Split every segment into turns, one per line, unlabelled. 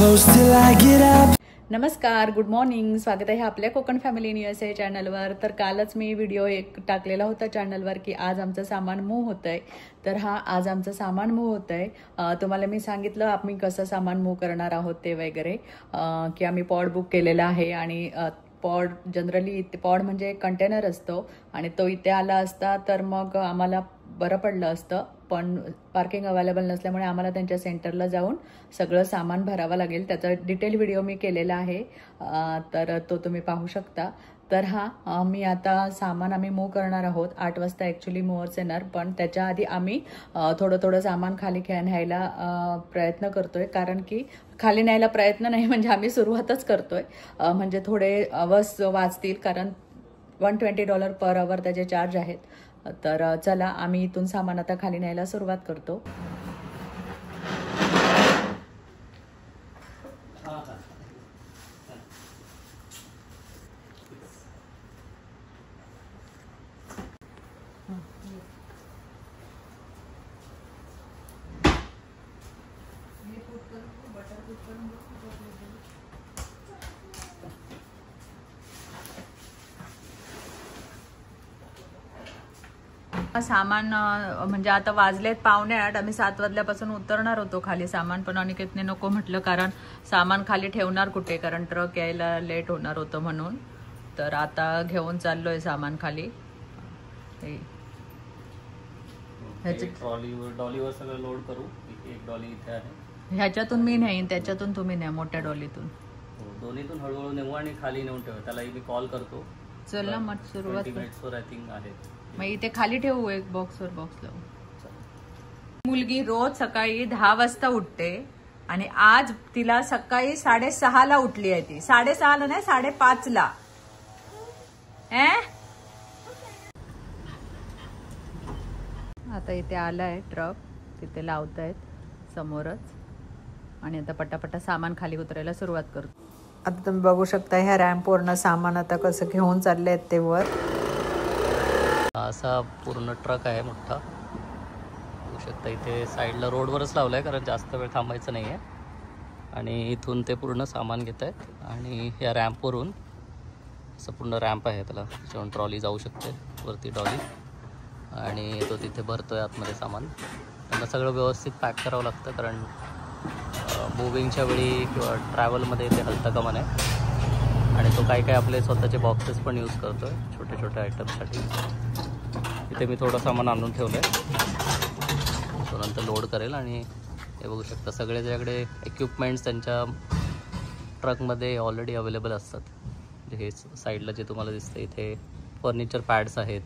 close till I get up.
नमस्कार, good morning. स्वागत आहे आपल्या कोकण फॅमिली इन USA चॅनलवर. तर कालच मी व्हिडिओ एक टाकलेला होता चॅनलवर की आज आमचं सामान मूव्ह होतंय. तर आज आमचं सामान मूव्ह होतंय. तुम्हाला मी सांगितलं आम्ही कसं सामान मूव्ह करणार आहोत ते वगैरे, की आम्ही पॉड बुक केलेला आहे आणि पॉड जनरली इथे पॉड म्हणजे एक कंटेनर असतो आणि तो इथे आला असता तर मग आम्हाला बरं पडलं असतं, पण पार्किंग अवेलेबल नसल्यामुळे आम्हाला त्यांच्या सेंटरला जाऊन सगळं सामान भरावं लागेल. त्याचा डिटेल व्हिडिओ मी केलेला आहे, तर तो तुम्ही पाहू शकता. तर मी आता सामान आम्ही मूव्ह करणार आहोत. 8 वाजता ॲक्च्युली मूव्हर्स येणार, पण त्याच्या आधी आम्ही थोडं सामान खाली न्यायला प्रयत्न करतोय. कारण की खाली न्यायला प्रयत्न नाही म्हणजे आम्ही सुरुवातच करतोय, म्हणजे थोडे अवर्स वाचतील, कारण $120 पर आवर त्याचे चार्ज आहेत. तर चला आम्ही इथून सामान आता खाली न्यायला सुरुवात करतो. सामान म्हणजे आता वाजलेत 7:45. आम्ही 7 वाजल्यापासून उतरणार होतो खाली सामान, पण अनिकेतने नको म्हटलं, कारण सामान खाली ठेवणार कुठे, कारण ट्रक यायला लेट होणार होतं म्हणून. तर आता घेऊन चाललोय सामान खाली.
डॉलीवर सगळं लोड करू. एक डॉली इथे आहे,
ह्याच्यातून मी नेईन, त्याच्यातून तुम्ही न्या, मोठ्या डॉलीतून.
दोन्हीतून हळूहळू नेऊ आणि खाली नेऊन ठेवू. त्याला मी कॉल करतो.
चल ना मग सुरुवात.
20 मिनिट्सवर आय थिंक आहे.
मग इथे खाली ठेवू, एक बॉक्सवर बॉक्स लावू. मुलगी रोज सकाळी 10 वाजता उठते आणि आज तिला सकाळी 6:30ला उठली आहे. ती 6:30ला नाही, 5:30ला. आता इथे आलाय ट्रक, तिथे लावतायत समोरच, आणि आता पटापटा सामान खाली उतरायला सुरुवात करतो. आता तुम्ही बघू शकता ह्या रॅम्पवरनं सामान आता कसं घेऊन चाललंय ते वर.
असा पूर्ण ट्रक आहे मोठा, बघू शकता. इथे साईडला रोडवरच लावलाय, कारण जास्त वेळ थांबायचं नाही आहे. आणि इथून ते पूर्ण सामान घेत आहेत आणि या रॅम्पवरून, असं पूर्ण रॅम्प आहे त्याला, त्याच्यावरून ट्रॉली जाऊ शकते वरती डॉली, आणि तो तिथे भरतोय आतमध्ये सामान. त्यांना सगळं व्यवस्थित पॅक करावं लागतं, कारण मुव्हिंगच्या वेळी किंवा ट्रॅव्हलमध्ये ते हलतं कामा नये. आणि तो काही आपले स्वतःचे बॉक्सेस पण यूज करतो आहे छोट्या आयटमसाठी. इथे मी थोडं सामान आणून ठेवलं आहे, तो नंतर लोड करेल. आणि हे बघू शकता सगळे ज्याकडे इक्विपमेंट्स त्यांच्या ट्रकमध्ये ऑलरेडी अवेलेबल असतात. हे साईडला जे तुम्हाला दिसतं इथे फर्निचर पॅड्स आहेत,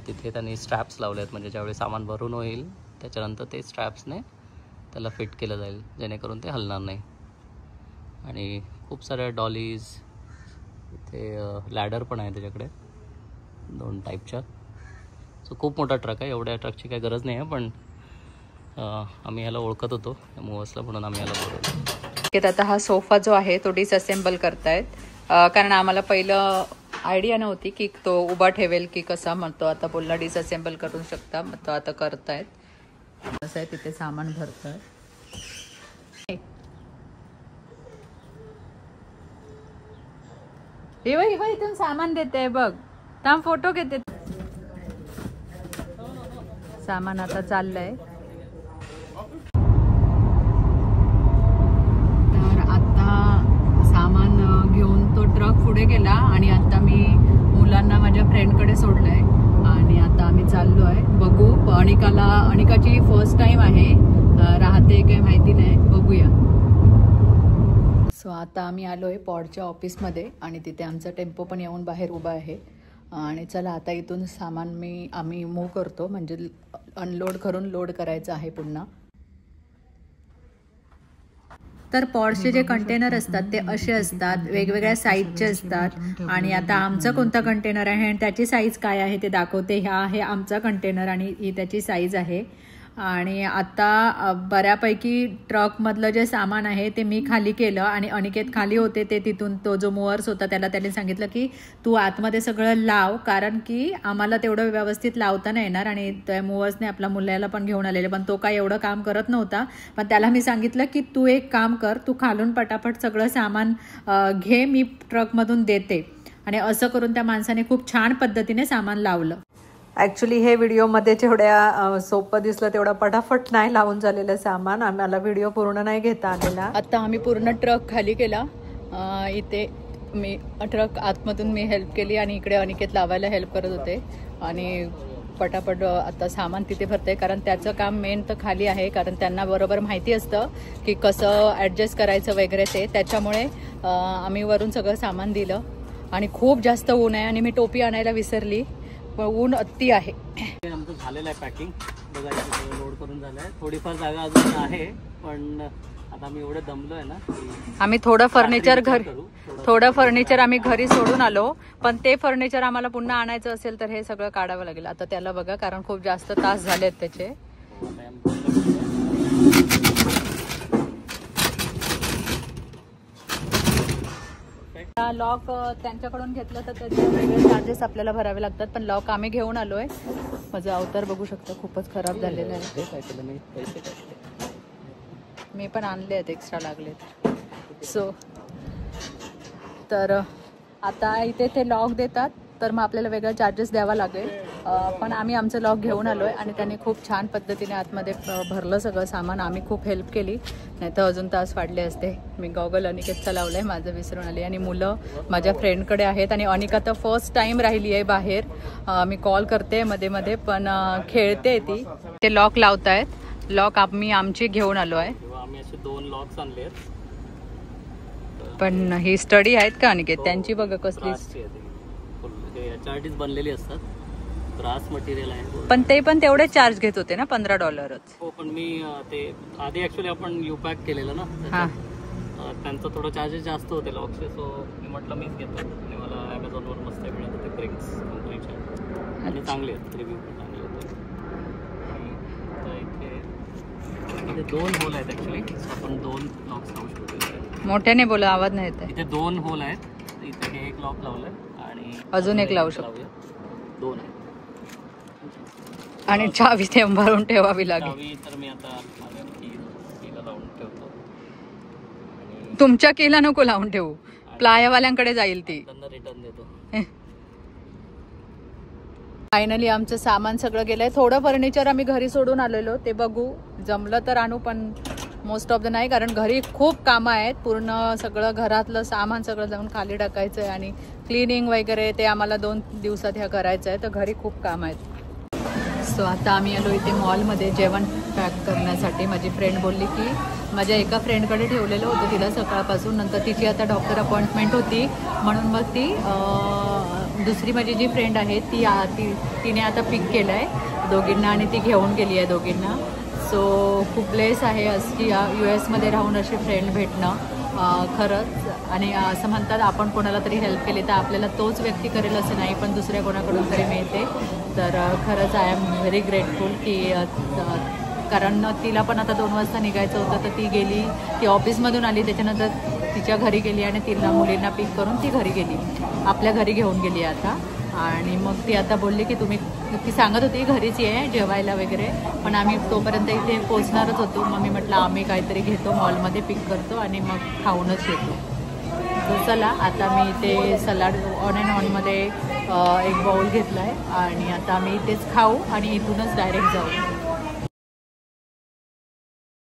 तिथे त्यांनी स्ट्रॅप्स लावले आहेत, म्हणजे ज्यावेळी सामान भरून होईल त्याच्यानंतर ते स्ट्रॅप्सने त्याला फिट केलं जाईल, जेणेकरून ते हलणार नाही. आणि खूप साऱ्या डॉलीज, इथे लॅडर पण आहे त्याच्याकडे 2 टाईपच्या. सो खूप मोठा ट्रक आहे. एवढ्या ट्रकची काही गरज नाही आहे, पण आम्ही ह्याला ओळखत होतो मूव्हर्सला, म्हणून आम्ही ह्याला बोलवतो.
आता हा सोफा जो आहे तो डिसअसेंबल करतायत, कारण आम्हाला पहिलं आयडिया नव्हती की तो उभा ठेवेल की कसा. मग तो आता बोलला डिसअसेंबल करू शकता, मग तो आता करतायत. असं आहे, तिथे सामान भरतंय. इथून सामान देते बघ, थांब फोटो घेते. सामान आता चाललंय. तर आता सामान घेऊन तो ट्रक पुढे गेला आणि आता मी मुलांना माझ्या फ्रेंडकडे सोडलंय आणि आता आम्ही चाललोय. बघू, अनिकाची फर्स्ट टाइम आहे, राहते काय माहिती नाही, बघूया. सो आता आम्ही आलोय पॉडच्या ऑफिसमध्ये आणि तिथे आमचा टेम्पो पण येऊन बाहेर उभा आहे. आणि चला आता इथून सामान आम्ही मूव्ह करतो, म्हणजे अनलोड करून लोड करायचं आहे पुन्हा. तर पॉडचे जे कंटेनर असतात ते असे असतात, वेगवेगळ्या साईजचे असतात. आणि आता आमचा कोणता कंटेनर आहे आणि त्याची साईज काय आहे ते दाखवते. हा आहे आमचा कंटेनर आणि ही त्याची साईज आहे. आणि आता बऱ्यापैकी ट्रकमधलं जे सामान आहे ते मी खाली केलं आणि अनिकेत खाली होते ते तिथून तो जो मूव्हर्स होता त्याने सांगितलं की तू आतमध्ये सगळं लाव, कारण की आम्हाला तेवढं व्यवस्थित लावता नाही येणार. आणि त्या मूव्हर्सने आपला मुलाला पण घेऊन आलेले, पण तो काय एवढं काम करत नव्हता. पण त्याला मी सांगितलं की तू एक काम कर, तू खालून पटापट सगळं सामान घे, मी ट्रकमधून देते. आणि असं करून त्या माणसाने खूप छान पद्धतीने सामान लावलं. ॲक्च्युली हे व्हिडिओमध्ये जेवढ्या सोपं दिसलं तेवढं पटापट नाही लावून झालेलं सामान, आम्हाला व्हिडिओ पूर्ण नाही घेता आलेला. आता आम्ही पूर्ण ट्रक खाली केला. इथे मी ट्रक आतमधून मी हेल्प केली आणि इकडे अनिकेत लावायला हेल्प करत होते. आणि पटापट आता सामान तिथे भरते, कारण त्याचं काम मेन तर खाली आहे, कारण त्यांना बरोबर माहिती असतं की कसं ॲडजस्ट करायचं वगैरे ते. त्याच्यामुळे आम्ही वरून सगळं सामान दिलं. आणि खूप जास्त ऊन आहे आणि मी टोपी आणायला विसरली, पण ऊन अति आहे.
आमचं झालेलं आहे पॅकिंग, बघायचं लोड करून झालं आहे. थोडीफार जागा अजून आहे, पण आता आम्ही एवढं दमलो आहे ना,
आम्ही थोडं फर्निचर आम्ही घरी सोडून आलो, पण ते फर्निचर आम्हाला पुन्हा आणायचं असेल तर हे सगळं काढावं लागेल. आता त्याला बघा, कारण खूप जास्त तास झालेत त्याचे. लॉक त्यांच्याकडून घेतलं तर त्याचे वेगळे चार्जेस आपल्याला भरावे लागतात, पण लॉक आम्ही घेऊन आलोय. माझं अवतार बघू शकता, खूपच खराब झालेलं आहे. मी पण आणले आहेत, एक्स्ट्रा लागलेत. तर आता इथे ते लॉक देतात, तर मग आपल्याला वेगळं चार्जेस द्यावा लागेल. पण आम्ही आमचं लॉक घेऊन आलो आहे आणि त्यांनी खूप छान पद्धतीने आतमध्ये भरलं सगळं सामान. आम्ही खूप हेल्प केली, नाही तर अजून तास वाढले असते. मी गॉगल अनिकेतचा लावला आहे, माझं विसरून आले. आणि मुलं माझ्या फ्रेंडकडे आहेत आणि अनिका तर फर्स्ट टाईम राहिली आहे बाहेर. मी कॉल करते मध्ये मध्ये, पण खेळते ती. ते लॉक लावतायत. लॉक आम्ही आमची घेऊन आलो आहे.
आम्ही असे 2 लॉक्स आणले आहेत,
पण ही स्टडी आहेत का अनिकेत? त्यांची बघा कसली
याच्यासाठीच बनलेली असतात. ब्रास मटेरियल आहे,
पण ते पण तेवढे चार्ज घेत होते ना, $15.
हो, पण मी ते आधी ॲक्च्युली आपण यू पॅक केलेलं ना, त्यांचं थोडं चार्जेस जास्त होते लॉक्सचे. सो मी म्हटलं मीच घेतो. आणि मला ॲमेझॉनवर मस्त मिळत होते ब्रिक्स कंपनीचे, आणि चांगले आहेत, रिव्ह्यू पण चांगले होते. इथे 2 होल आहेत ॲक्च्युली, आपण 2 लॉक्स लावू शकतो.
मोठ्याने बोला, आवाज नाही येत.
इथे 2 होल आहेत. इथे हे एक लॉक लावलंय आणि
अजून एक लावू शकतो.
2 आहेत.
आणि चावी ते भरून ठेवावी लागेल.
चावी तर मी आता माझ्या कीला लावून ठेवतो.
तुमच्या कीला नको लावून ठेवू, प्लायवाल्यांकडे जाईल ती.
त्यांना रिटर्न देतो.
फायनली आमचं सामान सगळं गेलंय. थोडं फर्निचर आम्ही घरी सोडून आलेलो, ते बघू जमलं तर आणू, पण मोस्ट ऑफ द नाही, कारण घरी खूप कामं आहेत. पूर्ण सगळं घरातलं सामान सगळं जाऊन खाली टाकायचं आहे आणि क्लिनिंग वगैरे ते आम्हाला 2 दिवसात ह्या करायचं आहे, तर घरी खूप काम आहेत. सो आता आम्ही आलो इथे मॉलमध्ये जेवण पॅक करण्यासाठी. माझी फ्रेंड बोलली की माझ्या एका फ्रेंडकडे ठेवलेलं होतं तिला सकाळपासून, नंतर तिची आता डॉक्टर अपॉइंटमेंट होती, म्हणून मग ती दुसरी माझी जी फ्रेंड आहे तिने आता पिक केलं आहे दोघींना आणि ती घेऊन गेली आहे दोघींना. सो खूप ब्लेस आहे अशी US राहून अशी फ्रेंड भेटणं खरंच. आणि असं म्हणतात आपण कोणाला तरी हेल्प केली तर आपल्याला तोच व्यक्ती करेल असं नाही, पण दुसऱ्या कोणाकडून तरी मिळते. तर खरंच आय एम व्हेरी ग्रेटफुल की कारण तिला पण आता 2 वाजता निघायचं होतं, तर ती गेली, ती ऑफिसमधून आली, त्याच्यानंतर तिच्या घरी गेली आणि तिला मुलींना पिक करून ती घरी गेली, आपल्या घरी घेऊन गेली आता. आणि मग ती आता बोलली की ती सांगत होती घरीच आहे जेवायला वगैरे, पण आम्ही तोपर्यंत इथे पोचणारच होतो. मग मी म्हटलं आम्ही काहीतरी घेतो मॉलमध्ये, पिक करतो आणि मग खाऊनच येतो. तर चला आता मी इथे सलाड ऑन अँड ऑनमध्ये एक बाउल घेतला आहे आणि आता आम्ही इथेच खाऊ आणि इथूनच डायरेक्ट जाऊ.